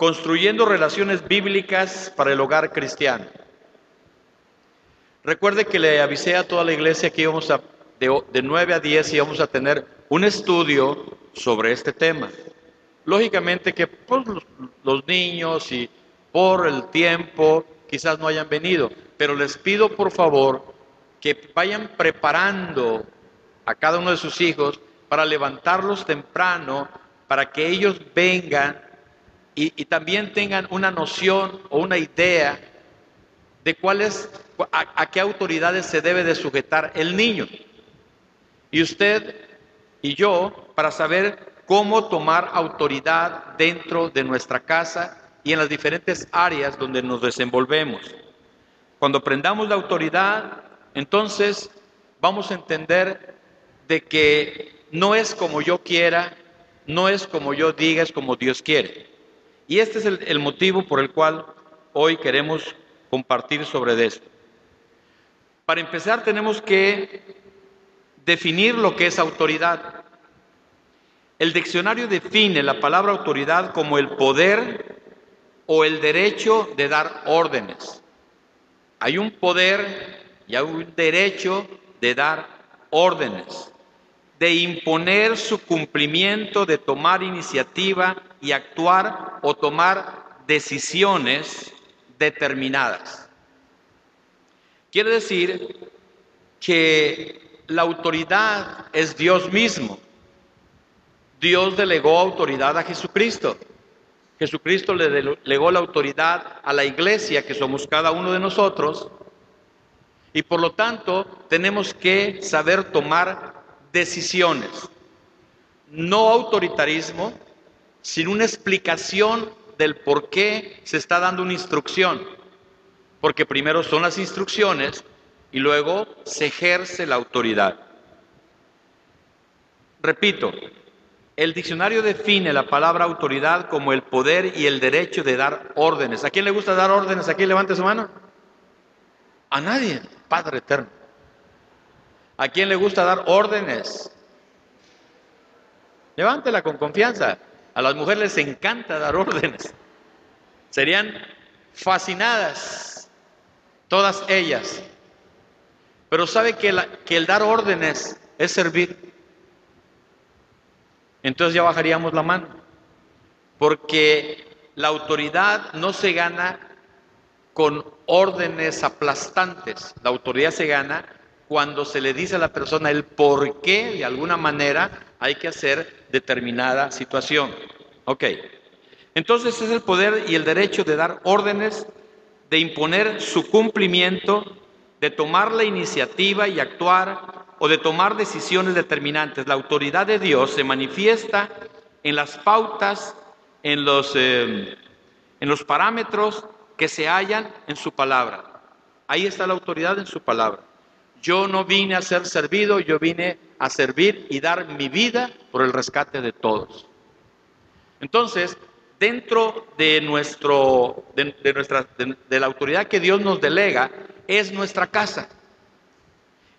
Construyendo relaciones bíblicas para el hogar cristiano. Recuerde que le avisé a toda la iglesia que íbamos de 9 a 10 íbamos a tener un estudio sobre este tema. Lógicamente que pues, los niños y por el tiempo quizás no hayan venido, pero les pido por favor que vayan preparando a cada uno de sus hijos para levantarlos temprano, para que ellos vengan y también tengan una noción o una idea de a qué autoridades se debe de sujetar el niño. Y usted y yo, para saber cómo tomar autoridad dentro de nuestra casa y en las diferentes áreas donde nos desenvolvemos. Cuando aprendamos la autoridad, entonces vamos a entender de que no es como yo quiera, no es como yo diga, es como Dios quiere. Y este es el motivo por el cual hoy queremos compartir sobre esto. Para empezar tenemos que definir lo que es autoridad. El diccionario define la palabra autoridad como el poder o el derecho de dar órdenes. Hay un poder y hay un derecho de dar órdenes, de imponer su cumplimiento, de tomar iniciativa y actuar o tomar decisiones determinadas. Quiere decir que la autoridad es Dios mismo. Dios delegó autoridad a Jesucristo. Jesucristo le delegó la autoridad a la iglesia, que somos cada uno de nosotros, y por lo tanto tenemos que saber tomar decisiones. No autoritarismo, sin una explicación del por qué se está dando una instrucción, porque primero son las instrucciones y luego se ejerce la autoridad. Repito, el diccionario define la palabra autoridad como el poder y el derecho de dar órdenes. ¿A quién le gusta dar órdenes? Aquí levante su mano. A nadie, Padre eterno. ¿A quién le gusta dar órdenes? Levántela con confianza. A las mujeres les encanta dar órdenes. Serían fascinadas, todas ellas. Pero sabe que el dar órdenes es servir. Entonces ya bajaríamos la mano. Porque la autoridad no se gana con órdenes aplastantes. La autoridad se gana cuando se le dice a la persona el por qué, de alguna manera, hay que hacer determinada situación. Ok. Entonces es el poder y el derecho de dar órdenes, de imponer su cumplimiento, de tomar la iniciativa y actuar, o de tomar decisiones determinantes. La autoridad de Dios se manifiesta en las pautas, en los parámetros que se hallan en su palabra. Ahí está la autoridad en su palabra. Yo no vine a ser servido, yo vine a servir y dar mi vida por el rescate de todos. Entonces, dentro de la autoridad que Dios nos delega, es nuestra casa.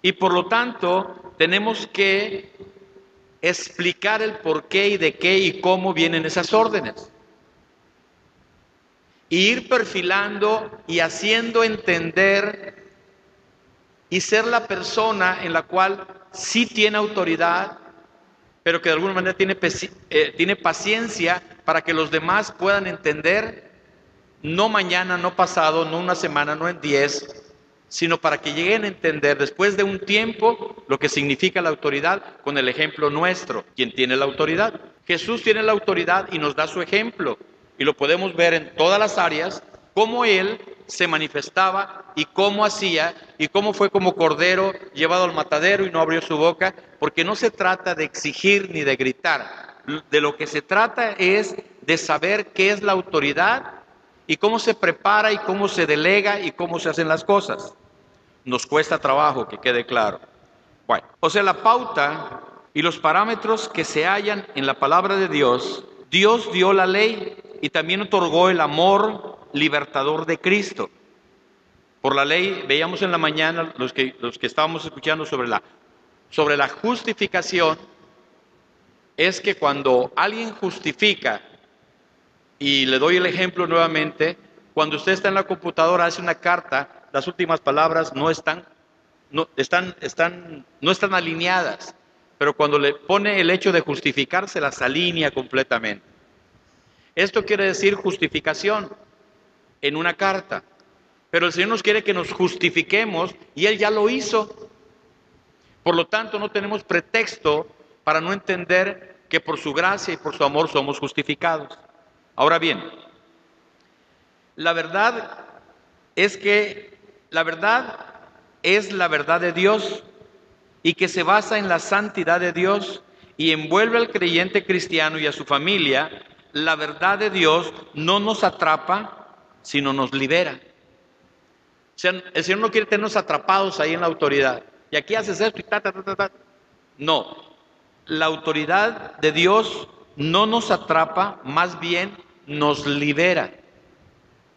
Y por lo tanto, tenemos que explicar el por qué y de qué y cómo vienen esas órdenes. Y ir perfilando y haciendo entender y ser la persona en la cual sí tiene autoridad, pero que de alguna manera tiene paciencia para que los demás puedan entender, no mañana, no pasado, no una semana, no en 10, sino para que lleguen a entender después de un tiempo lo que significa la autoridad con el ejemplo nuestro. ¿Quién tiene la autoridad? Jesús tiene la autoridad y nos da su ejemplo. Y lo podemos ver en todas las áreas, cómo Él se manifestaba y cómo hacía y cómo fue como cordero llevado al matadero y no abrió su boca, porque no se trata de exigir ni de gritar. De lo que se trata es de saber qué es la autoridad y cómo se prepara y cómo se delega y cómo se hacen las cosas. Nos cuesta trabajo, que quede claro. Bueno, o sea, la pauta y los parámetros que se hallan en la palabra de Dios, Dios dio la ley y también otorgó el amor libertador de Cristo. Por la ley, veíamos en la mañana los que estábamos escuchando sobre la justificación, es que cuando alguien justifica Y le doy el ejemplo nuevamente. Cuando usted está en la computadora, hace una carta, las últimas palabras no están alineadas. Pero cuando le pone el hecho de justificarse, las alinea completamente. Esto quiere decir justificación en una carta. Pero el Señor nos quiere que nos justifiquemos y Él ya lo hizo. Por lo tanto, no tenemos pretexto para no entender que por su gracia y por su amor somos justificados. Ahora bien, la verdad es que la verdad es la verdad de Dios y que se basa en la santidad de Dios y envuelve al creyente cristiano y a su familia. La verdad de Dios no nos atrapa, sino nos libera. O sea, el Señor no quiere tenernos atrapados ahí en la autoridad. Y aquí haces esto y ta, ta, ta, ta, ta. No, la autoridad de Dios no nos atrapa, más bien nos libera.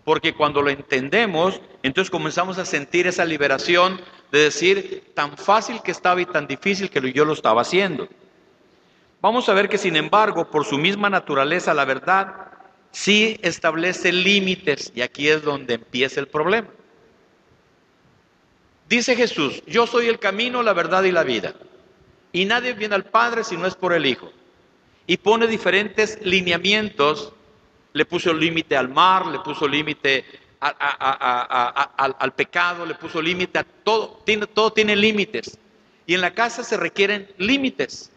Porque cuando lo entendemos, entonces comenzamos a sentir esa liberación de decir, tan fácil que estaba y tan difícil que yo lo estaba haciendo. Vamos a ver que sin embargo, por su misma naturaleza, la verdad sí establece límites, y aquí es donde empieza el problema. Dice Jesús, yo soy el camino, la verdad y la vida, y nadie viene al Padre si no es por el Hijo. Y pone diferentes lineamientos. Le puso límite al mar, le puso límite al pecado, le puso límite a todo. Todo tiene límites. Y en la casa se requieren límites.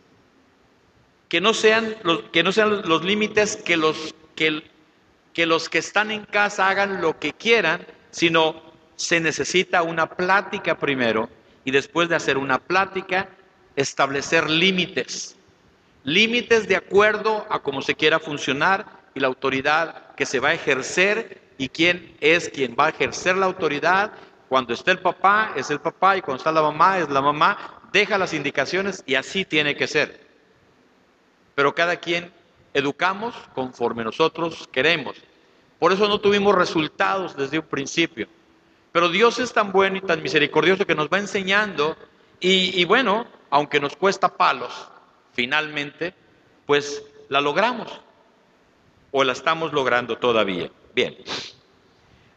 Que no sean los límites que los que están en casa hagan lo que quieran, sino se necesita una plática primero y después de hacer una plática, establecer límites. Límites de acuerdo a cómo se quiera funcionar y la autoridad que se va a ejercer y quién es quien va a ejercer la autoridad. Cuando está el papá, es el papá, y cuando está la mamá, es la mamá. Deja las indicaciones y así tiene que ser. Pero cada quien educamos conforme nosotros queremos. Por eso no tuvimos resultados desde un principio. Pero Dios es tan bueno y tan misericordioso que nos va enseñando y bueno, aunque nos cuesta palos, finalmente, pues la logramos o la estamos logrando todavía. Bien,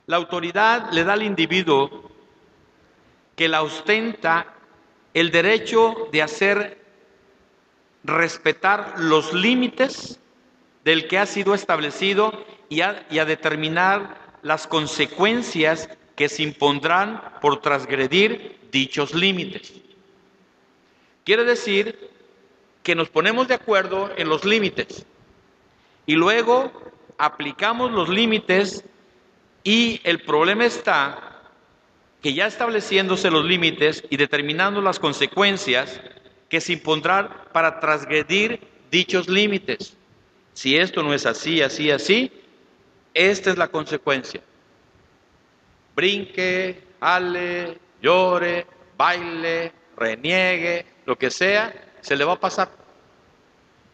la autoridad le da al individuo que la ostenta el derecho de hacer respetar los límites del que ha sido establecido y a determinar las consecuencias que se impondrán por transgredir dichos límites. Quiere decir que nos ponemos de acuerdo en los límites y luego aplicamos los límites, y el problema está que ya estableciéndose los límites y determinando las consecuencias que se impondrán para transgredir dichos límites. Si esto no es así, así, así, esta es la consecuencia. Brinque, ale, llore, baile, reniegue, lo que sea, se le va a pasar.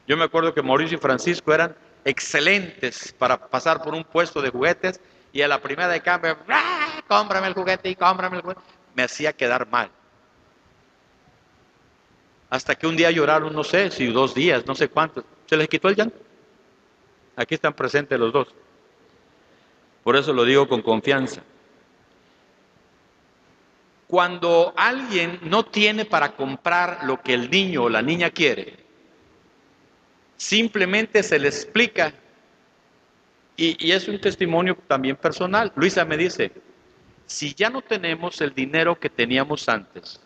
Yo me acuerdo que Mauricio y Francisco eran excelentes para pasar por un puesto de juguetes y a la primera de cambio, ¡ah! Cómprame el juguete y cómprame el juguete. Me hacía quedar mal. Hasta que un día lloraron, no sé, si 2 días, no sé cuántos. Se les quitó el llanto. Aquí están presentes los dos. Por eso lo digo con confianza. Cuando alguien no tiene para comprar lo que el niño o la niña quiere, simplemente se le explica, y es un testimonio también personal. Luisa me dice, si ya no tenemos el dinero que teníamos antes,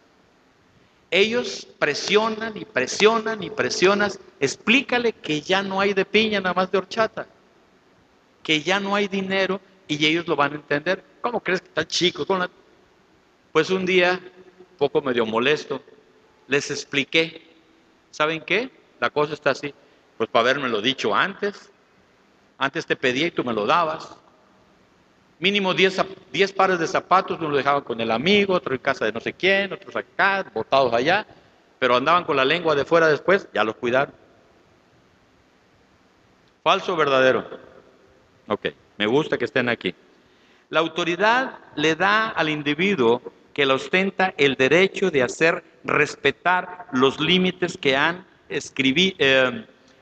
ellos presionan y presionan y presionan, explícale que ya no hay de piña, nada más de horchata, que ya no hay dinero, y ellos lo van a entender. ¿Cómo crees que están chicos? Pues un día, poco medio molesto, les expliqué, ¿saben qué? La cosa está así. Pues para habérmelo dicho antes te pedía y tú me lo dabas. Mínimo 10 pares de zapatos, uno lo dejaba con el amigo, otro en casa de no sé quién, otros acá, botados allá, pero andaban con la lengua de fuera después, ya los cuidaron. ¿Falso o verdadero? Ok, me gusta que estén aquí. La autoridad le da al individuo que la ostenta el derecho de hacer respetar los límites que han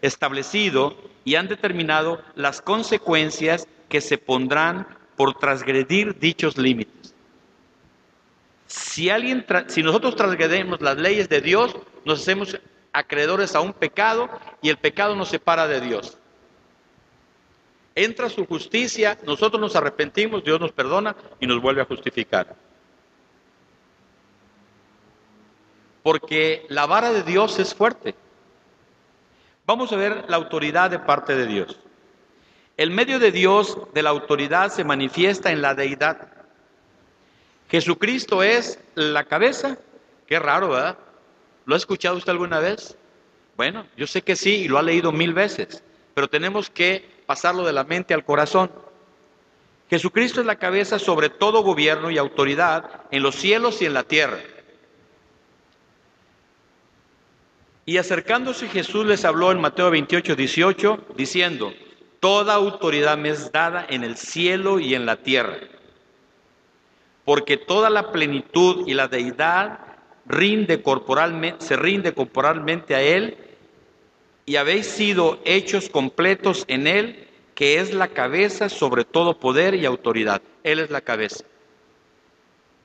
establecido y han determinado las consecuencias que se pondrán por transgredir dichos límites. Si nosotros transgredimos las leyes de Dios, nos hacemos acreedores a un pecado y el pecado nos separa de Dios. Entra su justicia, nosotros nos arrepentimos, Dios nos perdona y nos vuelve a justificar. Porque la vara de Dios es fuerte. Vamos a ver la autoridad de parte de Dios. El medio de Dios, de la autoridad, se manifiesta en la deidad. Jesucristo es la cabeza. Qué raro, ¿verdad? ¿Lo ha escuchado usted alguna vez? Bueno, yo sé que sí y lo ha leído 1000 veces, pero tenemos que pasarlo de la mente al corazón. Jesucristo es la cabeza sobre todo gobierno y autoridad en los cielos y en la tierra. Y acercándose Jesús les habló en Mateo 28:18, diciendo: toda autoridad me es dada en el cielo y en la tierra. Porque toda la plenitud y la deidad se rinde corporalmente a Él, y habéis sido hechos completos en Él, que es la cabeza sobre todo poder y autoridad. Él es la cabeza.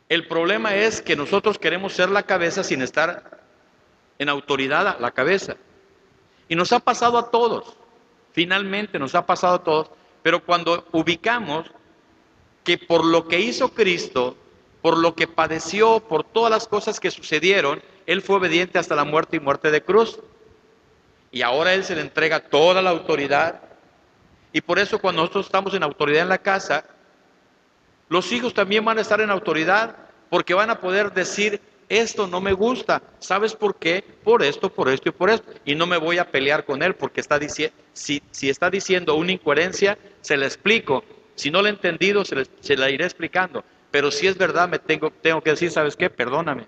El problema es que nosotros queremos ser la cabeza sin estar en autoridad a la cabeza. Y nos ha pasado a todos, finalmente nos ha pasado a todos, pero cuando ubicamos que por lo que hizo Cristo, por lo que padeció, por todas las cosas que sucedieron, Él fue obediente hasta la muerte y muerte de cruz. Y ahora Él se le entrega toda la autoridad. Y por eso cuando nosotros estamos en autoridad en la casa, los hijos también van a estar en autoridad, porque van a poder decir: esto no me gusta, ¿sabes por qué? Por esto y por esto. Y no me voy a pelear con él porque si está diciendo una incoherencia, se la explico. Si no lo he entendido, se la iré explicando. Pero si es verdad, tengo que decir: ¿sabes qué? Perdóname.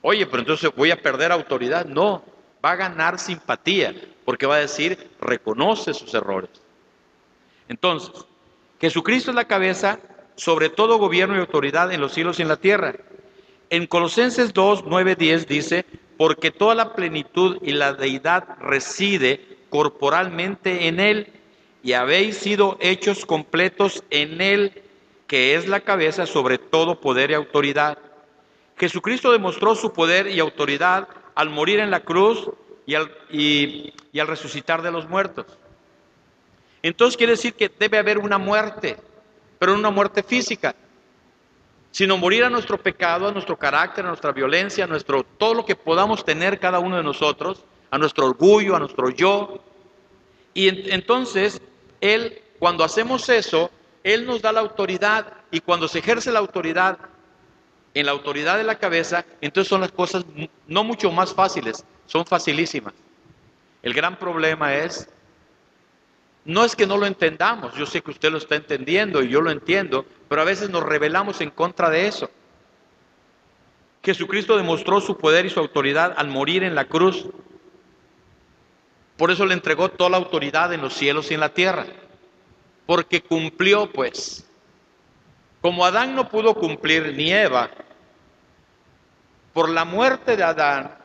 Oye, pero entonces voy a perder autoridad. No, va a ganar simpatía, porque va a decir: reconoce sus errores. Entonces, Jesucristo es la cabeza sobre todo gobierno y autoridad en los cielos y en la tierra. En Colosenses 2:9-10 dice: porque toda la plenitud y la deidad reside corporalmente en Él, y habéis sido hechos completos en Él, que es la cabeza sobre todo poder y autoridad. Jesucristo demostró su poder y autoridad al morir en la cruz y al resucitar de los muertos. Entonces quiere decir que debe haber una muerte, pero no una muerte física, sino morir a nuestro pecado, a nuestro carácter, a nuestra violencia, a todo lo que podamos tener cada uno de nosotros, a nuestro orgullo, a nuestro yo. Y entonces, Él, cuando hacemos eso, Él nos da la autoridad, y cuando se ejerce la autoridad, en la autoridad de la cabeza, entonces son las cosas no mucho más fáciles, son facilísimas. El gran problema no es que no lo entendamos, yo sé que usted lo está entendiendo y yo lo entiendo, pero a veces nos rebelamos en contra de eso. Jesucristo demostró su poder y su autoridad al morir en la cruz. Por eso le entregó toda la autoridad en los cielos y en la tierra, porque cumplió, pues. Como Adán no pudo cumplir, ni Eva, por la muerte de Adán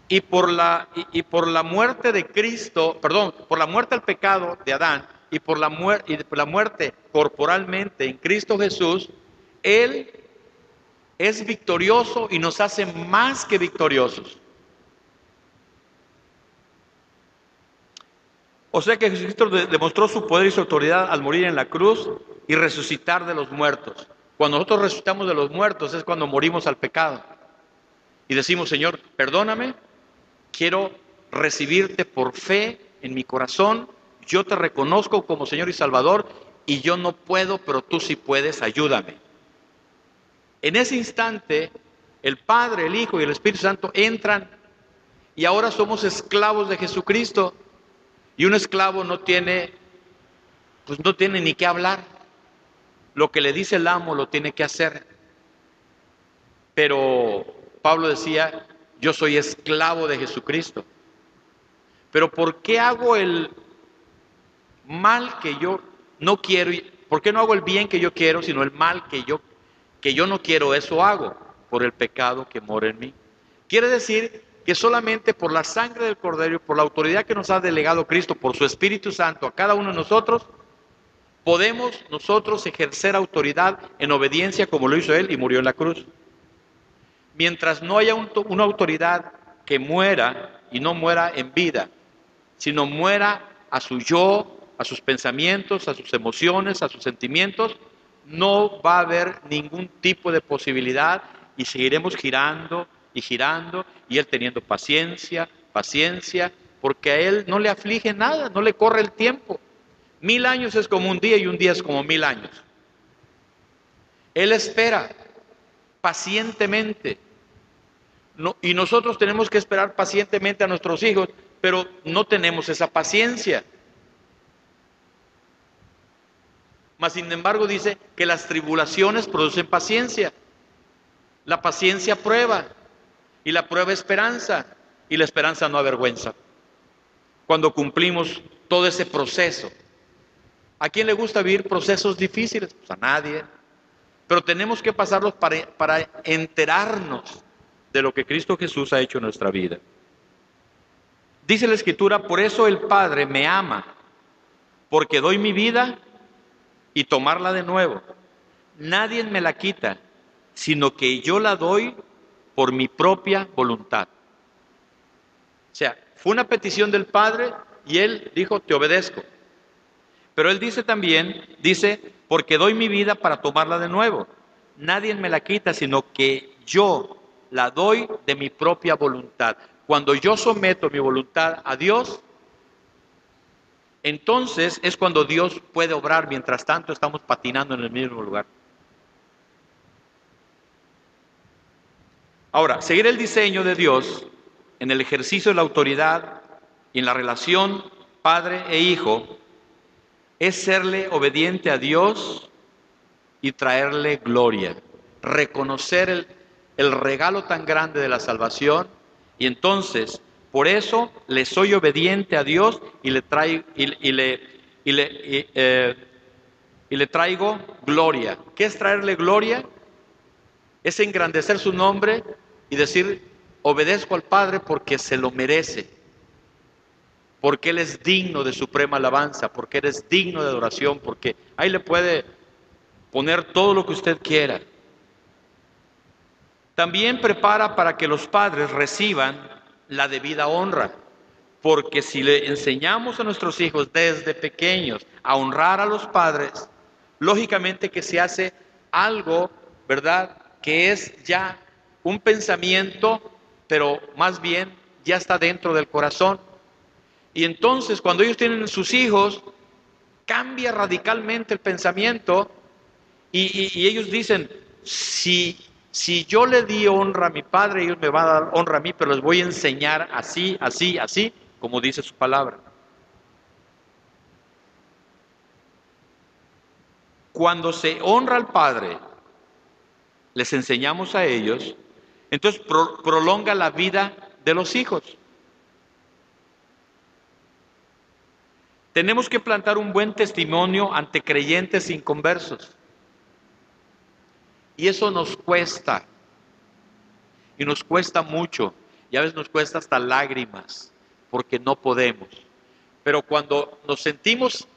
y por la muerte de Cristo, perdón, por la muerte al pecado de Adán y por la muerte corporalmente en Cristo Jesús, Él es victorioso y nos hace más que victoriosos. O sea que Jesucristo demostró su poder y su autoridad al morir en la cruz y resucitar de los muertos. Cuando nosotros resucitamos de los muertos es cuando morimos al pecado. Y decimos: Señor, perdóname, quiero recibirte por fe en mi corazón, yo te reconozco como Señor y Salvador, y yo no puedo, pero tú sí puedes, ayúdame. En ese instante, el Padre, el Hijo y el Espíritu Santo entran, y ahora somos esclavos de Jesucristo. Y un esclavo no tiene ni qué hablar. Lo que le dice el amo lo tiene que hacer. Pero Pablo decía: yo soy esclavo de Jesucristo. Pero ¿por qué hago el mal que yo no quiero? ¿Por qué no hago el bien que yo quiero, sino el mal que yo no quiero? Eso hago por el pecado que mora en mí. Quiere decir que solamente por la sangre del Cordero y por la autoridad que nos ha delegado Cristo, por su Espíritu Santo a cada uno de nosotros, podemos nosotros ejercer autoridad en obediencia como lo hizo Él y murió en la cruz. Mientras no haya una autoridad que muera y no muera en vida, sino muera a su yo, a sus pensamientos, a sus emociones, a sus sentimientos, no va a haber ningún tipo de posibilidad y seguiremos girando y girando y Él teniendo paciencia, paciencia, porque a Él no le aflige nada, no le corre el tiempo. 1000 años es como un día y un día es como 1000 años. Él espera pacientemente. No, y nosotros tenemos que esperar pacientemente a nuestros hijos, pero no tenemos esa paciencia. Mas sin embargo dice que las tribulaciones producen paciencia. La paciencia prueba, y la prueba esperanza, y la esperanza no avergüenza. Cuando cumplimos todo ese proceso. ¿A quién le gusta vivir procesos difíciles? Pues a nadie. Pero tenemos que pasarlos para enterarnos de lo que Cristo Jesús ha hecho en nuestra vida. Dice la Escritura, por eso el Padre me ama, porque doy mi vida y tomarla de nuevo. Nadie me la quita, sino que yo la doy por mi propia voluntad. O sea, fue una petición del Padre y Él dijo, te obedezco. Pero Él dice también, porque doy mi vida para tomarla de nuevo. Nadie me la quita, sino que yo la doy de mi propia voluntad. Cuando yo someto mi voluntad a Dios, entonces es cuando Dios puede obrar. Mientras tanto estamos patinando en el mismo lugar. Ahora, seguir el diseño de Dios en el ejercicio de la autoridad y en la relación padre e hijo es serle obediente a Dios y traerle gloria, reconocer el regalo tan grande de la salvación, y entonces por eso le soy obediente a Dios y le traigo gloria. ¿Qué es traerle gloria? Es engrandecer su nombre y decir, obedezco al Padre porque se lo merece, porque Él es digno de suprema alabanza, porque Él es digno de adoración, porque ahí le puede poner todo lo que usted quiera. También prepara para que los padres reciban la debida honra, porque si le enseñamos a nuestros hijos desde pequeños a honrar a los padres, lógicamente que se hace algo, ¿verdad?, que es ya un pensamiento, pero más bien ya está dentro del corazón. Y entonces cuando ellos tienen sus hijos, cambia radicalmente el pensamiento y ellos dicen, si yo le di honra a mi padre, ellos me van a dar honra a mí, pero les voy a enseñar así, así, así, como dice su palabra. Cuando se honra al Padre, les enseñamos a ellos, entonces prolonga la vida de los hijos. Tenemos que plantar un buen testimonio ante creyentes inconversos. Y eso nos cuesta. Y nos cuesta mucho. Y a veces nos cuesta hasta lágrimas, porque no podemos. Pero cuando nos sentimos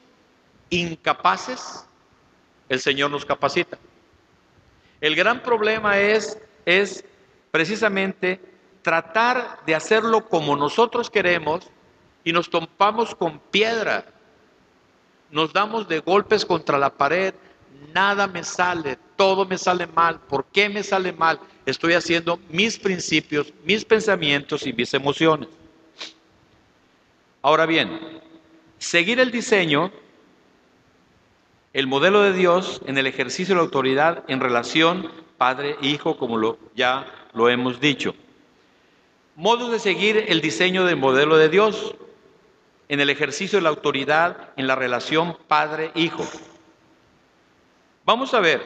incapaces, el Señor nos capacita. El gran problema es precisamente tratar de hacerlo como nosotros queremos y nos topamos con piedra. Nos damos de golpes contra la pared. Nada me sale, todo me sale mal. ¿Por qué me sale mal? Estoy haciendo mis principios, mis pensamientos y mis emociones. Ahora bien, seguir el diseño, el modelo de Dios en el ejercicio de la autoridad en relación padre-hijo, como ya lo hemos dicho. Modos de seguir el diseño del modelo de Dios en el ejercicio de la autoridad en la relación padre-hijo. Vamos a ver,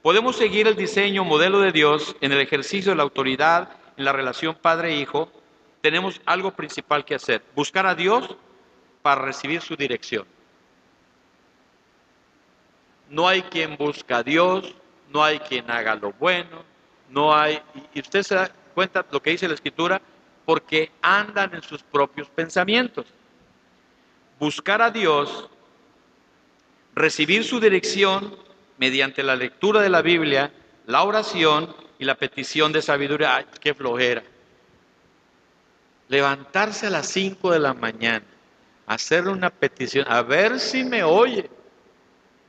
podemos seguir el diseño modelo de Dios en el ejercicio de la autoridad en la relación padre-hijo. Tenemos algo principal que hacer, buscar a Dios para recibir su dirección. No hay quien busca a Dios, no hay quien haga lo bueno, no hay, y usted se da cuenta lo que dice la Escritura, porque andan en sus propios pensamientos. Buscar a Dios, recibir su dirección mediante la lectura de la Biblia, la oración y la petición de sabiduría. ¡Ay, qué flojera! Levantarse a las 5 de la mañana, hacerle una petición, a ver si me oye.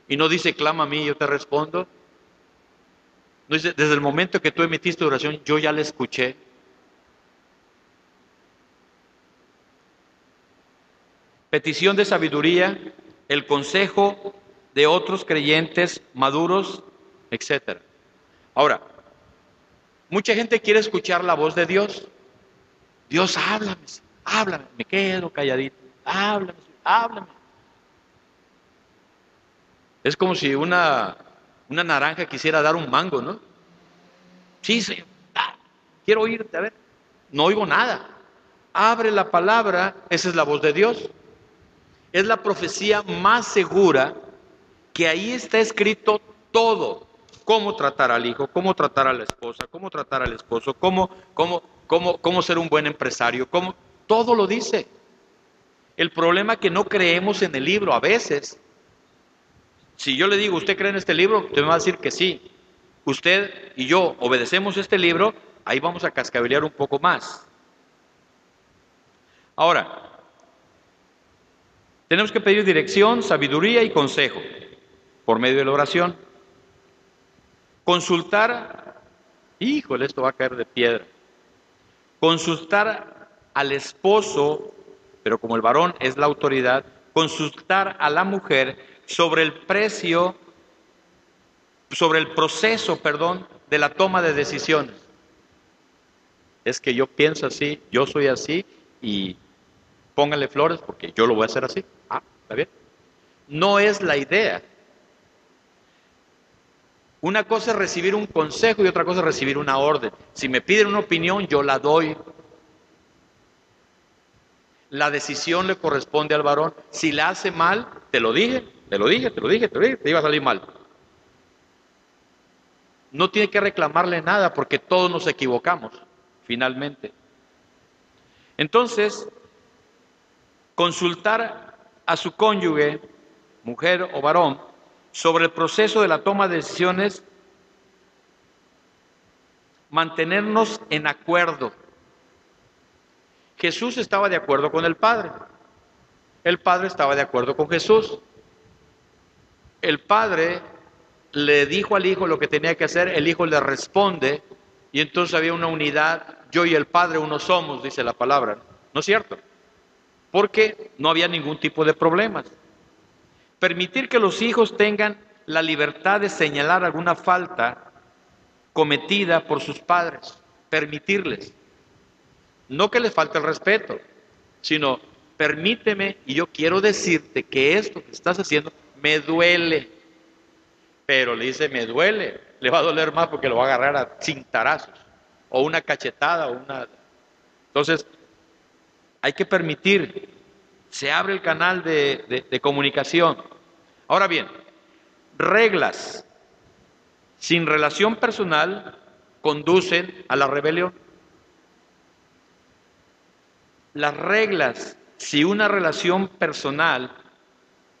Y no dice, clama a mí, yo te respondo. No dice, desde el momento que tú emitiste oración, yo ya la escuché. Petición de sabiduría, el consejo de otros creyentes maduros, etc. Ahora, mucha gente quiere escuchar la voz de Dios. Dios, háblame, háblame. Me quedo calladito. Háblame, háblame. Es como si una naranja quisiera dar un mango, ¿no? Sí, Señor, quiero oírte, a ver. No oigo nada. Abre la palabra, esa es la voz de Dios. Es la profecía más segura, que ahí está escrito todo. Cómo tratar al hijo, cómo tratar a la esposa, cómo tratar al esposo, cómo ser un buen empresario, todo lo dice. El problema es que no creemos en el libro a veces. Si yo le digo, ¿usted cree en este libro? Usted me va a decir que sí. Usted y yo obedecemos este libro, ahí vamos a cascabelear un poco más. Ahora, tenemos que pedir dirección, sabiduría y consejo por medio de la oración. Consultar, híjole, esto va a caer de piedra. Consultar al esposo, pero como el varón es la autoridad, consultar a la mujer sobre el precio, sobre el proceso, de la toma de decisiones. Es que yo pienso así, yo soy así y póngale flores porque yo lo voy a hacer así. Ah, está bien. No es la idea. Una cosa es recibir un consejo y otra cosa es recibir una orden. Si me piden una opinión, yo la doy. La decisión le corresponde al varón. Si la hace mal, te lo dije, te iba a salir mal. No tiene que reclamarle nada porque todos nos equivocamos, finalmente. Entonces, consultar a su cónyuge, mujer o varón, sobre el proceso de la toma de decisiones, mantenernos en acuerdo. Jesús estaba de acuerdo con el Padre estaba de acuerdo con Jesús. El Padre le dijo al Hijo lo que tenía que hacer, el Hijo le responde, y entonces había una unidad, yo y el Padre uno somos, dice la palabra, ¿no es cierto? Porque no había ningún tipo de problemas. Permitir que los hijos tengan la libertad de señalar alguna falta cometida por sus padres, permitirles. No que les falte el respeto, sino permíteme y yo quiero decirte que esto que estás haciendo me duele. Pero le dice, me duele, le va a doler más porque lo va a agarrar a cintarazos, o una cachetada, o una... Entonces, hay que permitir, se abre el canal de comunicación. Ahora bien, reglas sin relación personal conducen a la rebelión. Las reglas, si una relación personal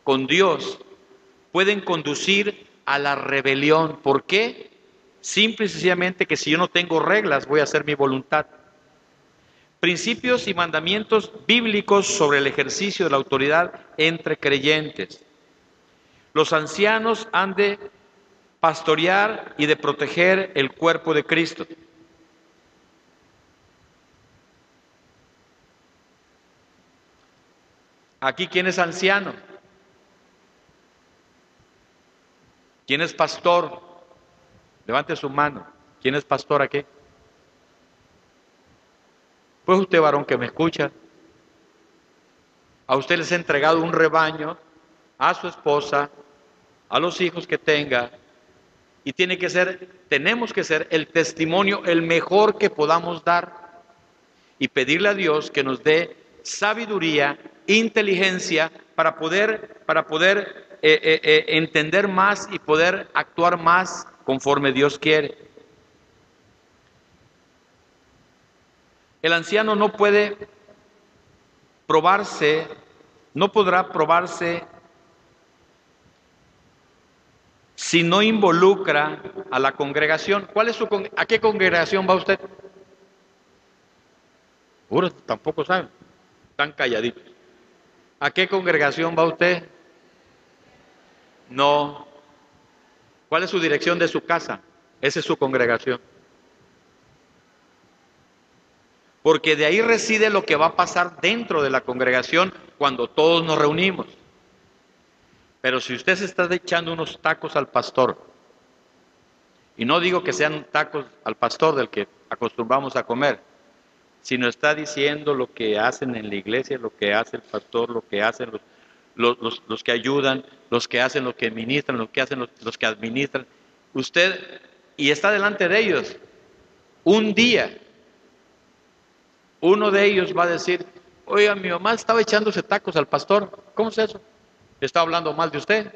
con Dios, pueden conducir a la rebelión. ¿Por qué? Simple y sencillamente que si yo no tengo reglas, voy a hacer mi voluntad. Principios y mandamientos bíblicos sobre el ejercicio de la autoridad entre creyentes. Los ancianos han de pastorear y de proteger el cuerpo de Cristo. Aquí, ¿quién es anciano? ¿Quién es pastor? Levante su mano. ¿Quién es pastor aquí? Pues usted, varón que me escucha, a usted les ha entregado un rebaño, a su esposa, a los hijos que tenga, y tenemos que ser el testimonio, el mejor que podamos dar, y pedirle a Dios que nos dé sabiduría, inteligencia, para poder entender más y poder actuar más conforme Dios quiere. El anciano no puede probarse, no podrá probarse si no involucra a la congregación. ¿A qué congregación va usted? Tampoco saben, están calladitos. ¿A qué congregación va usted? No. ¿Cuál es su dirección de su casa? Esa es su congregación. Porque de ahí reside lo que va a pasar dentro de la congregación cuando todos nos reunimos. Pero si usted se está echando unos tacos al pastor, y no digo que sean tacos al pastor del que acostumbramos a comer, sino está diciendo lo que hacen en la iglesia, lo que hace el pastor, lo que hacen los que ayudan, los que hacen, los que ministran, lo que hacen los que administran. Usted, y está delante de ellos, un día, uno de ellos va a decir, oiga, mi mamá estaba echándose tacos al pastor. ¿Cómo es eso? Estaba hablando mal de usted,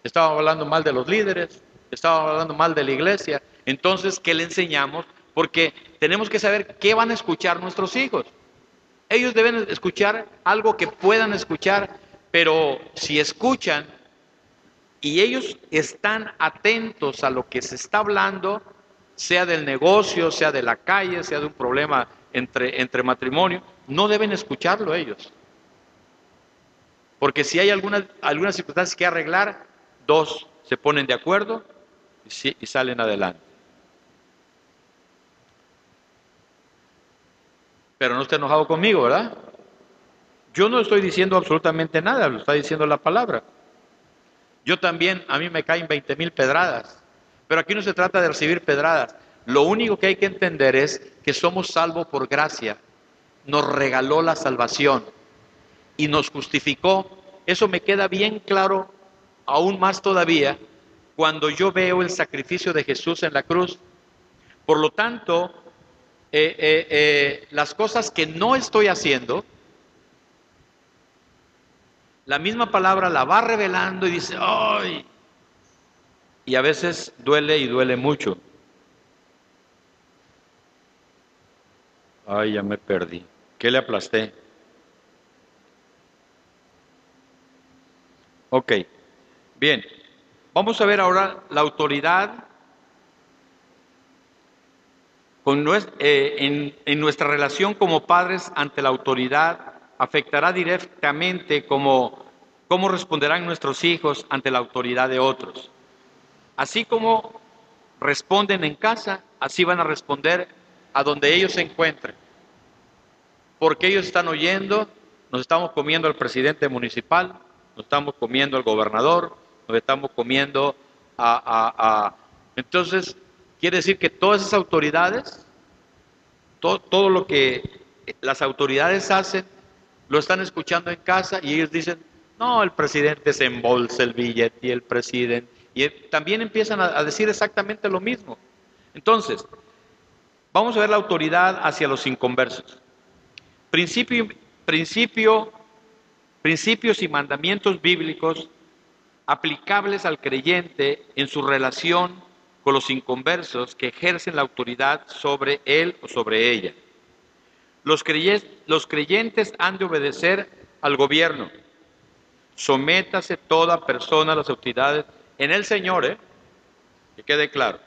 estaba hablando mal de los líderes, estaba hablando mal de la iglesia. Entonces, ¿qué le enseñamos? Porque tenemos que saber qué van a escuchar nuestros hijos. Ellos deben escuchar algo que puedan escuchar, pero si escuchan y ellos están atentos a lo que se está hablando, sea del negocio, sea de la calle, sea de un problema entre matrimonio, no deben escucharlo ellos. Porque si hay algunas circunstancias que arreglar, dos se ponen de acuerdo y salen adelante. Pero no esté enojado conmigo, ¿verdad? Yo no estoy diciendo absolutamente nada, lo está diciendo la palabra. Yo también, a mí me caen 20,000 pedradas, pero aquí no se trata de recibir pedradas. Lo único que hay que entender es que somos salvos por gracia. Nos regaló la salvación y nos justificó. Eso me queda bien claro, aún más todavía, cuando yo veo el sacrificio de Jesús en la cruz. Por lo tanto, las cosas que no estoy haciendo, la misma palabra la va revelando y dice, ¡ay! Y a veces duele y duele mucho. Ay, ya me perdí. ¿Qué le aplasté? Ok, bien. Vamos a ver ahora la autoridad en nuestra relación como padres ante la autoridad. Afectará directamente cómo responderán nuestros hijos ante la autoridad de otros. Así como responden en casa, así van a responder a donde ellos se encuentren. Porque ellos están oyendo, nos estamos comiendo al presidente municipal, nos estamos comiendo al gobernador, nos estamos comiendo Entonces, quiere decir que todas esas autoridades, todo lo que las autoridades hacen, lo están escuchando en casa y ellos dicen, no, el presidente se embolsa el billete y el presidente, y también empiezan a decir exactamente lo mismo. Entonces, vamos a ver la autoridad hacia los inconversos. Principios y mandamientos bíblicos aplicables al creyente en su relación con los inconversos que ejercen la autoridad sobre él o sobre ella. Los creyentes han de obedecer al gobierno. Sométase toda persona a las autoridades en el Señor, que quede claro.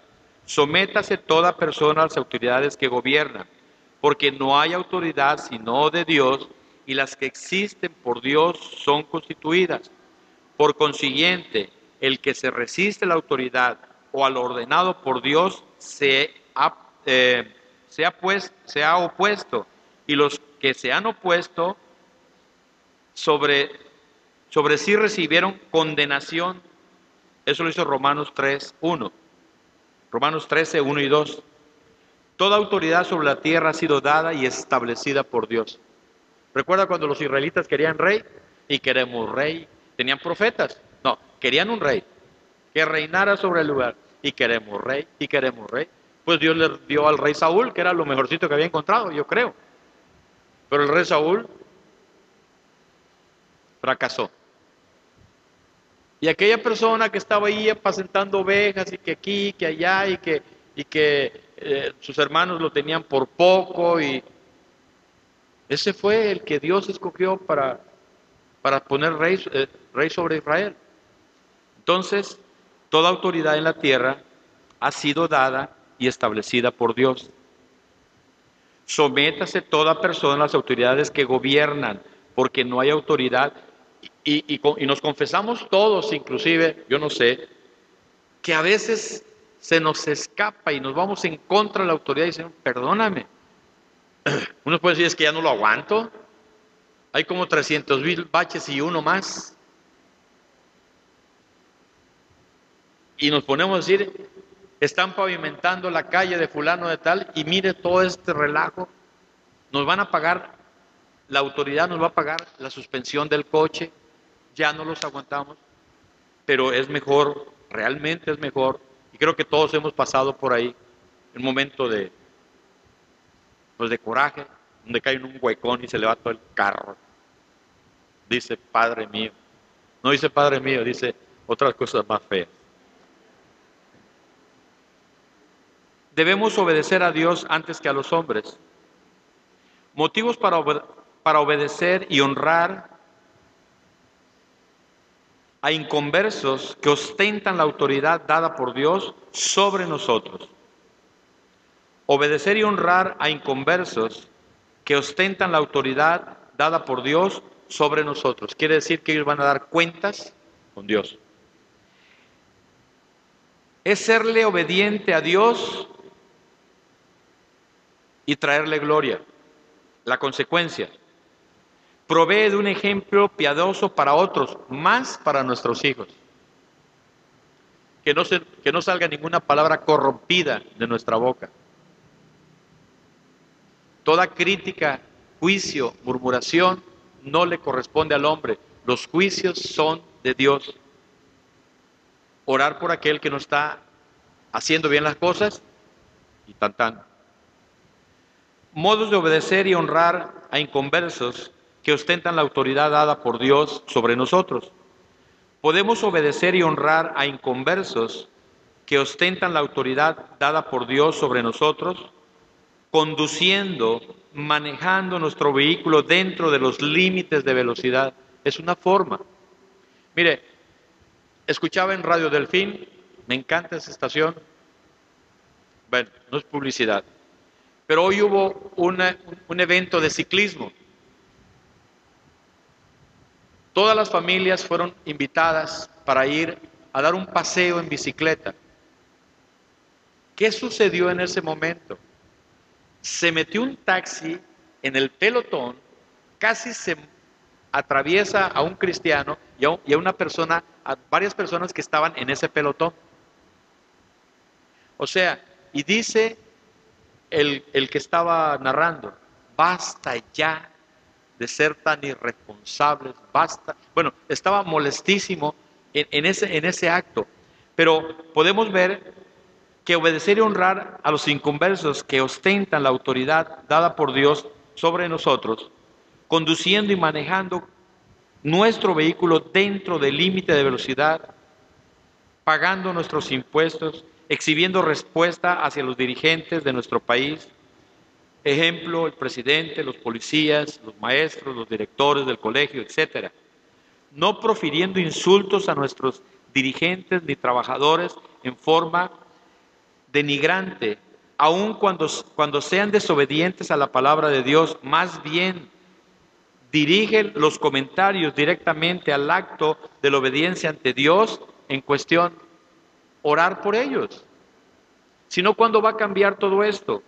Sométase toda persona a las autoridades que gobiernan, porque no hay autoridad sino de Dios, y las que existen por Dios son constituidas. Por consiguiente, el que se resiste a la autoridad o a lo ordenado por Dios se ha opuesto, y los que se han opuesto sobre sí recibieron condenación. Eso lo hizo Romanos 3:1. Romanos 13:1 y 2. Toda autoridad sobre la tierra ha sido dada y establecida por Dios. ¿Recuerda cuando los israelitas querían rey? Y queremos rey. Tenían profetas. No, querían un rey que reinara sobre el lugar. Y queremos rey, y queremos rey. Pues Dios le dio al rey Saúl, que era lo mejorcito que había encontrado, yo creo. Pero el rey Saúl fracasó. Y aquella persona que estaba ahí apacentando ovejas, y que aquí, que allá, y que sus hermanos lo tenían por poco, y Ese fue el que Dios escogió para poner rey sobre Israel. Entonces, toda autoridad en la tierra ha sido dada y establecida por Dios. Sométase toda persona a las autoridades que gobiernan, porque no hay autoridad. Y nos confesamos todos, inclusive, yo no sé, que a veces se nos escapa y nos vamos en contra de la autoridad y dicen, perdóname. Uno puede decir, es que ya no lo aguanto. Hay como 300,000 baches y uno más. Y nos ponemos a decir, están pavimentando la calle de fulano de tal y mire todo este relajo. Nos van a pagar, la autoridad nos va a pagar la suspensión del coche, ya no los aguantamos, pero es mejor, realmente es mejor, y creo que todos hemos pasado por ahí, un momento pues de coraje, donde cae en un huecón y se le va todo el carro. Dice, Padre mío. No dice Padre mío, dice otras cosas más feas. Debemos obedecer a Dios antes que a los hombres. Motivos para obedecer y honrar a inconversos que ostentan la autoridad dada por Dios sobre nosotros. Obedecer y honrar a inconversos que ostentan la autoridad dada por Dios sobre nosotros. Quiere decir que ellos van a dar cuentas con Dios. Es serle obediente a Dios y traerle gloria. La consecuencia, provee de un ejemplo piadoso para otros, más para nuestros hijos. Que no salga ninguna palabra corrompida de nuestra boca. Toda crítica, juicio, murmuración no le corresponde al hombre. Los juicios son de Dios. Orar por aquel que no está haciendo bien las cosas y tan tan. Modos de obedecer y honrar a inconversos que ostentan la autoridad dada por Dios sobre nosotros. Podemos obedecer y honrar a inconversos que ostentan la autoridad dada por Dios sobre nosotros, conduciendo, manejando nuestro vehículo dentro de los límites de velocidad. Es una forma. Mire, escuchaba en Radio Delfín, me encanta esa estación. Bueno, no es publicidad. Pero hoy hubo un evento de ciclismo. Todas las familias fueron invitadas para ir a dar un paseo en bicicleta. ¿Qué sucedió en ese momento? Se metió un taxi en el pelotón, casi se atraviesa a un cristiano y a una persona, a varias personas que estaban en ese pelotón. O sea, y dice el que estaba narrando, basta ya de ser tan irresponsables, basta. Bueno, estaba molestísimo en ese acto, pero podemos ver que obedecer y honrar a los inconversos que ostentan la autoridad dada por Dios sobre nosotros, conduciendo y manejando nuestro vehículo dentro del límite de velocidad, pagando nuestros impuestos, exhibiendo respuesta hacia los dirigentes de nuestro país, ejemplo, el presidente, los policías, los maestros, los directores del colegio, etc. No profiriendo insultos a nuestros dirigentes ni trabajadores en forma denigrante, aun cuando sean desobedientes a la palabra de Dios, más bien dirigen los comentarios directamente al acto de la obediencia ante Dios en cuestión, orar por ellos. Si no, ¿cuándo va a cambiar todo esto?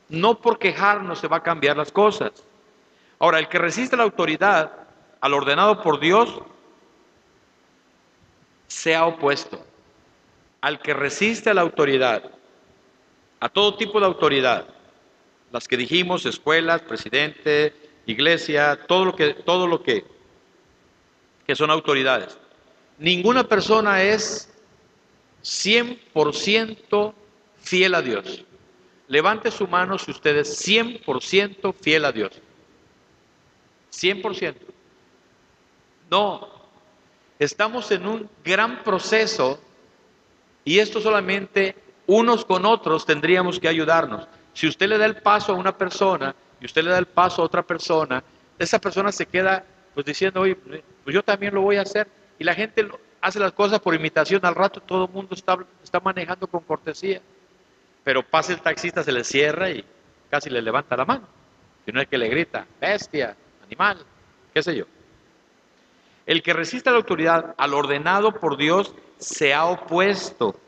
No por quejarnos se va a cambiar las cosas. Ahora, el que resiste la autoridad al ordenado por Dios, se ha opuesto. Al que resiste a la autoridad, a todo tipo de autoridad, las que dijimos, escuelas, presidente, iglesia, todo lo que son autoridades. Ninguna persona es 100% fiel a Dios. Levante su mano si usted es 100% fiel a Dios. 100%. No, estamos en un gran proceso y esto solamente unos con otros tendríamos que ayudarnos. Si usted le da el paso a una persona y usted le da el paso a otra persona, esa persona se queda pues diciendo, oye, pues yo también lo voy a hacer. Y la gente hace las cosas por imitación, al rato todo el mundo está manejando con cortesía. Pero pasa el taxista, se le cierra y casi le levanta la mano. Si no es que le grita, bestia, animal, qué sé yo. El que resiste a la autoridad, al ordenado por Dios, se ha opuesto.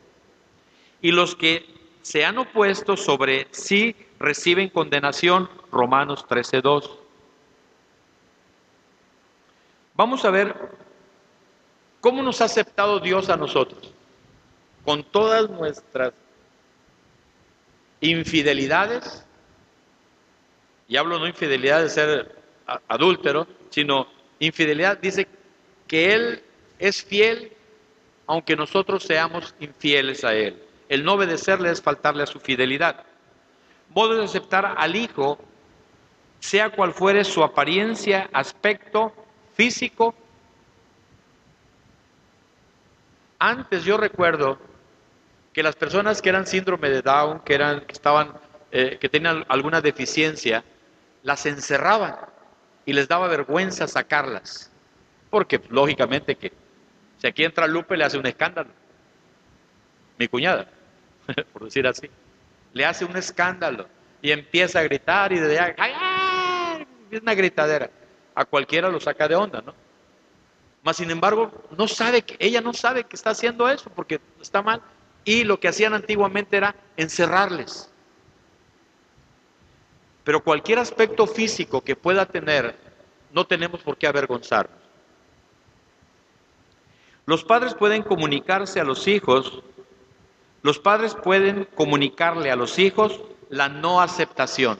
Y los que se han opuesto sobre sí reciben condenación. Romanos 13:2. Vamos a ver cómo nos ha aceptado Dios a nosotros, con todas nuestras infidelidades, y hablo no infidelidad de ser adúltero, sino infidelidad, dice que Él es fiel aunque nosotros seamos infieles a Él. El no obedecerle es faltarle a su fidelidad. Modo de aceptar al Hijo, sea cual fuere su apariencia, aspecto físico. Antes yo recuerdo que las personas que eran síndrome de Down, que tenían alguna deficiencia, las encerraban y les daba vergüenza sacarlas, porque lógicamente que si aquí entra Lupe le hace un escándalo, mi cuñada, por decir así, le hace un escándalo y empieza a gritar y de allá, ¡ay, ay! Es una gritadera, a cualquiera lo saca de onda, ¿no? Mas sin embargo, ella no sabe que está haciendo eso porque está mal. Y lo que hacían antiguamente era encerrarles. Pero cualquier aspecto físico que pueda tener, no tenemos por qué avergonzarnos. Los padres pueden comunicarse a los hijos, los padres pueden comunicarle a los hijos la no aceptación.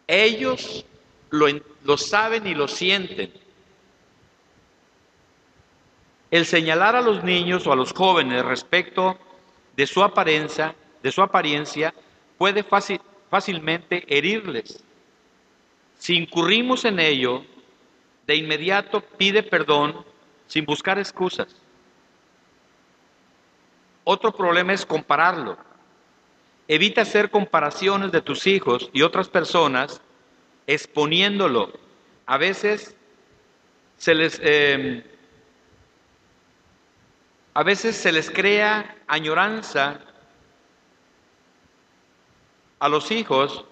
Ellos lo saben y lo sienten. El señalar a los niños o a los jóvenes respecto de su apariencia puede fácilmente herirles. Si incurrimos en ello, de inmediato pide perdón sin buscar excusas. Otro problema es compararlo. Evita hacer comparaciones de tus hijos y otras personas exponiéndolo. A veces se les crea añoranza a los hijos,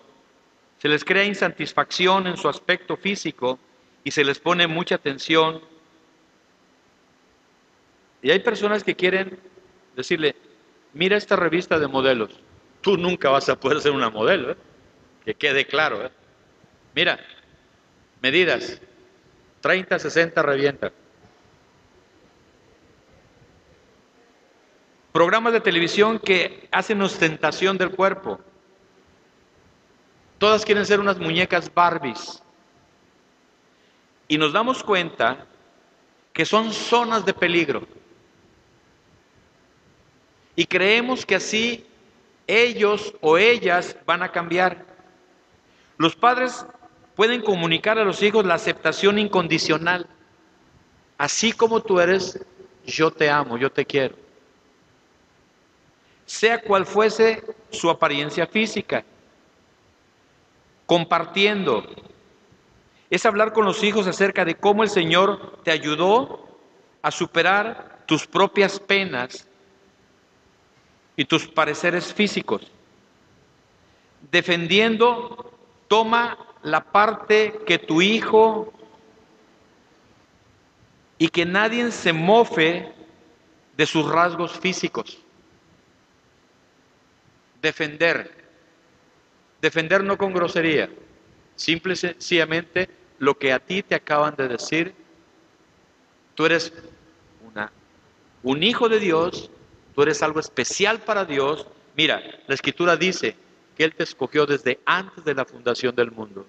se les crea insatisfacción en su aspecto físico y se les pone mucha atención. Y hay personas que quieren decirle, mira esta revista de modelos, tú nunca vas a poder ser una modelo, que quede claro. Mira, medidas, 30, 60, revienta. Programas de televisión que hacen ostentación del cuerpo. Todas quieren ser unas muñecas Barbies. Y nos damos cuenta que son zonas de peligro. Y creemos que así ellos o ellas van a cambiar. Los padres pueden comunicar a los hijos la aceptación incondicional. Así como tú eres, yo te amo, yo te quiero. Sea cual fuese su apariencia física. Compartiendo. Es hablar con los hijos acerca de cómo el Señor te ayudó a superar tus propias penas y tus pareceres físicos. Defendiendo, toma la parte que tu hijo y que nadie se mofe de sus rasgos físicos. Defender no con grosería, simple y sencillamente lo que a ti te acaban de decir. Tú eres un hijo de Dios, tú eres algo especial para Dios. Mira, la Escritura dice que Él te escogió desde antes de la fundación del mundo,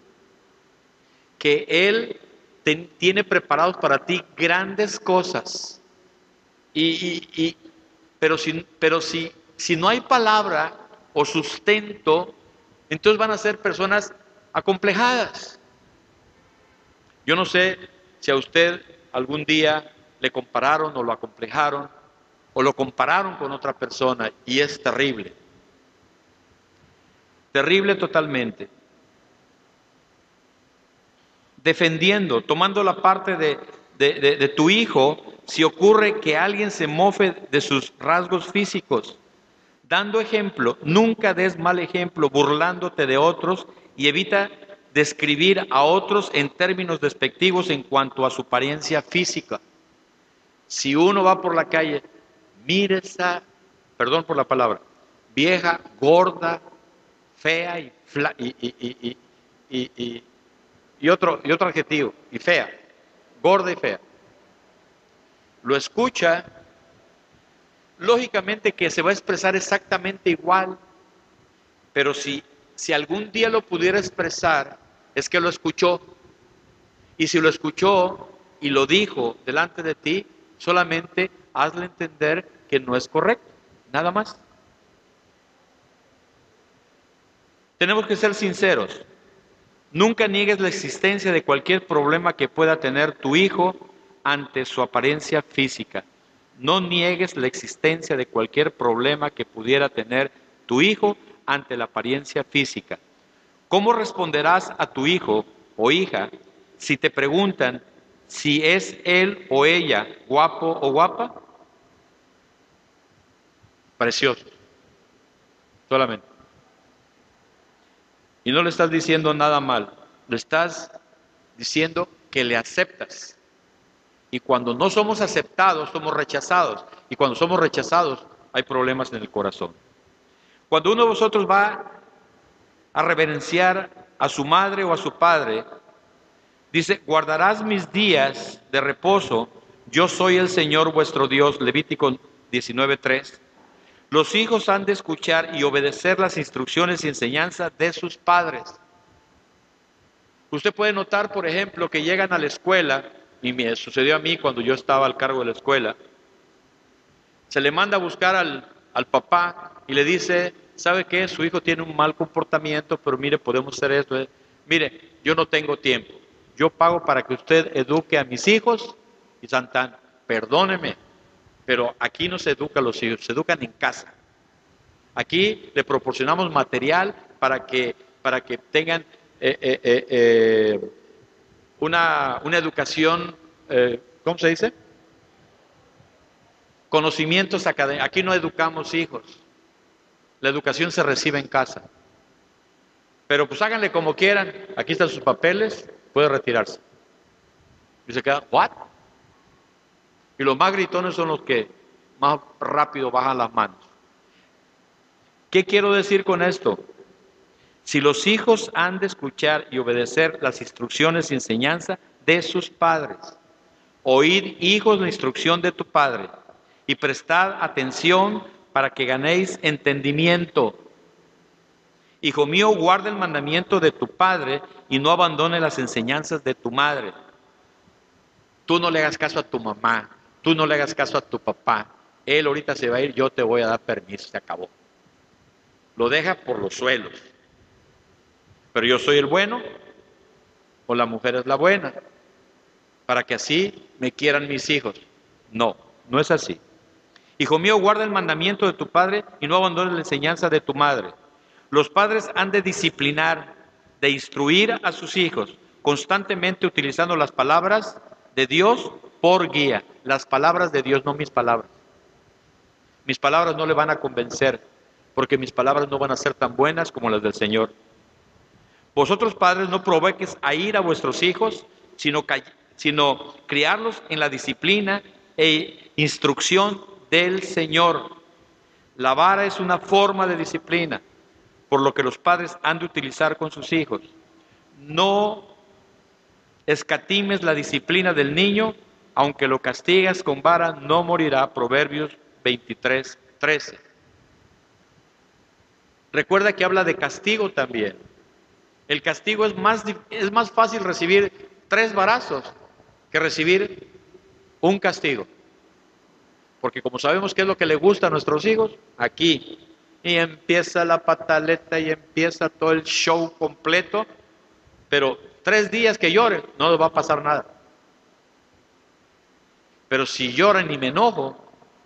que Él tiene preparados para ti grandes cosas. Pero si no hay palabra o sustento, entonces van a ser personas acomplejadas. Yo no sé si a usted algún día le compararon o lo acomplejaron o lo compararon con otra persona y es terrible. Terrible totalmente. defendiendo, tomando la parte de tu hijo si ocurre que alguien se mofe de sus rasgos físicos. Dando ejemplo, nunca des mal ejemplo burlándote de otros y evita describir a otros en términos despectivos en cuanto a su apariencia física. Si uno va por la calle, mire esa, perdón por la palabra, vieja, gorda, fea y otro adjetivo, y fea, gorda y fea. Lo escucha, lógicamente que se va a expresar exactamente igual, pero si algún día lo pudiera expresar, es que lo escuchó. Y si lo escuchó y lo dijo delante de ti, solamente hazle entender que no es correcto, nada más. Tenemos que ser sinceros. Nunca niegues la existencia de cualquier problema que pueda tener tu hijo ante su apariencia física. No niegues la existencia de cualquier problema que pudiera tener tu hijo ante la apariencia física. ¿Cómo responderás a tu hijo o hija si te preguntan si es él o ella guapo o guapa? Precioso, solamente. Y no le estás diciendo nada mal, le estás diciendo que le aceptas. Y cuando no somos aceptados, somos rechazados. Y cuando somos rechazados, hay problemas en el corazón. Cuando uno de vosotros va a reverenciar a su madre o a su padre, dice, guardarás mis días de reposo, yo soy el Señor vuestro Dios, Levítico 19:3. Los hijos han de escuchar y obedecer las instrucciones y enseñanzas de sus padres. Usted puede notar, por ejemplo, que llegan a la escuela, y me sucedió a mí cuando yo estaba al cargo de la escuela, se le manda a buscar al papá y le dice, ¿sabe qué? Su hijo tiene un mal comportamiento, pero mire, podemos hacer esto. Mire, yo no tengo tiempo. Yo pago para que usted eduque a mis hijos y Santana, perdóneme, pero aquí no se educa a los hijos, se educan en casa. Aquí le proporcionamos material para que tengan una educación, ¿cómo se dice? Conocimientos académicos. Aquí no educamos hijos. La educación se recibe en casa. Pero pues háganle como quieran. Aquí están sus papeles, puede retirarse. Y se queda, ¿what? Y los más gritones son los que más rápido bajan las manos. ¿Qué quiero decir con esto? Si los hijos han de escuchar y obedecer las instrucciones y enseñanza de sus padres, oíd, hijos, la instrucción de tu padre, y prestad atención para que ganéis entendimiento. Hijo mío, guarda el mandamiento de tu padre y no abandone las enseñanzas de tu madre. Tú no le hagas caso a tu mamá, tú no le hagas caso a tu papá. Él ahorita se va a ir, yo te voy a dar permiso, se acabó. Lo deja por los suelos. Pero yo soy el bueno o la mujer es la buena, para que así me quieran mis hijos. No, no es así. Hijo mío, guarda el mandamiento de tu padre y no abandones la enseñanza de tu madre. Los padres han de disciplinar, de instruir a sus hijos, constantemente utilizando las palabras de Dios por guía. Las palabras de Dios, no mis palabras. Mis palabras no le van a convencer, porque mis palabras no van a ser tan buenas como las del Señor. Vosotros padres no provoquéis a ir a vuestros hijos, sino criarlos en la disciplina e instrucción del Señor. La vara es una forma de disciplina, por lo que los padres han de utilizar con sus hijos. No escatimes la disciplina del niño, aunque lo castigas con vara, no morirá. Proverbios 23:13. Recuerda que habla de castigo también. El castigo es más fácil recibir 3 varazos que recibir un castigo. Porque como sabemos qué es lo que le gusta a nuestros hijos, aquí. Y empieza la pataleta y empieza todo el show completo. Pero 3 días que lloren, no les va a pasar nada. Pero si lloran y me enojo,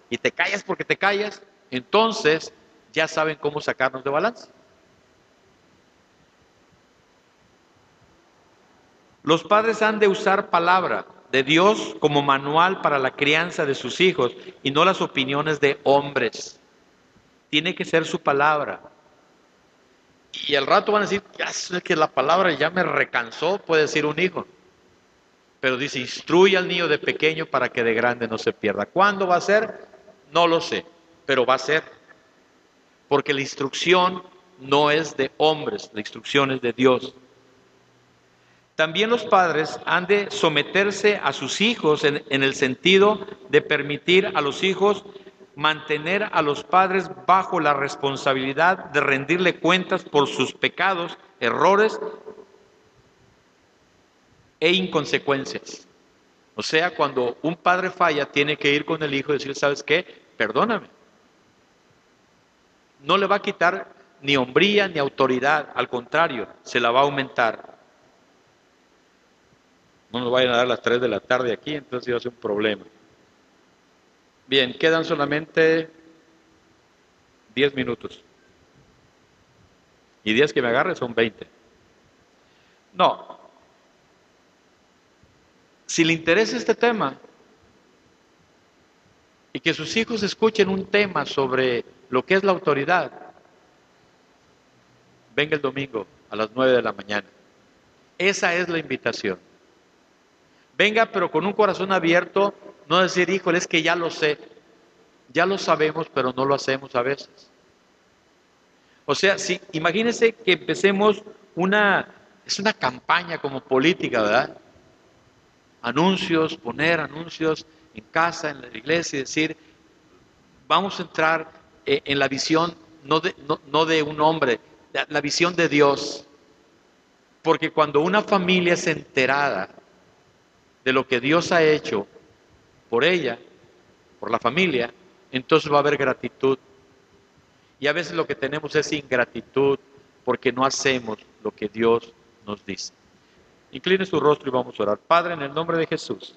y te callas porque te callas, entonces ya saben cómo sacarnos de balance. Los padres han de usar palabra de Dios como manual para la crianza de sus hijos y no las opiniones de hombres. Tiene que ser su palabra. Y al rato van a decir, ya sé que la palabra ya me recansó, puede decir un hijo. Pero dice, instruye al niño de pequeño para que de grande no se pierda. ¿Cuándo va a ser? No lo sé, pero va a ser. Porque la instrucción no es de hombres, la instrucción es de Dios. También los padres han de someterse a sus hijos en el sentido de permitir a los hijos mantener a los padres bajo la responsabilidad de rendirle cuentas por sus pecados, errores e inconsecuencias. O sea, cuando un padre falla, tiene que ir con el hijo y decir, ¿sabes qué? Perdóname. No le va a quitar ni hombría ni autoridad, al contrario, se la va a aumentar. No nos vayan a dar las 3 de la tarde aquí, entonces iba a ser un problema. Bien, quedan solamente 10 minutos. Y 10 que me agarre son 20. No. Si le interesa este tema y que sus hijos escuchen un tema sobre lo que es la autoridad, venga el domingo a las 9 de la mañana. Esa es la invitación. Venga, pero con un corazón abierto, no decir, híjole, es que ya lo sé. Ya lo sabemos, pero no lo hacemos a veces. O sea, si, imagínense que empecemos es una campaña como política, ¿verdad? Anuncios, poner anuncios en casa, en la iglesia y decir, vamos a entrar en la visión no de un hombre, la visión de Dios. Porque cuando una familia es enterada de lo que Dios ha hecho por ella, por la familia, entonces va a haber gratitud. Y a veces lo que tenemos es ingratitud porque no hacemos lo que Dios nos dice. Incline su rostro y vamos a orar. Padre, en el nombre de Jesús,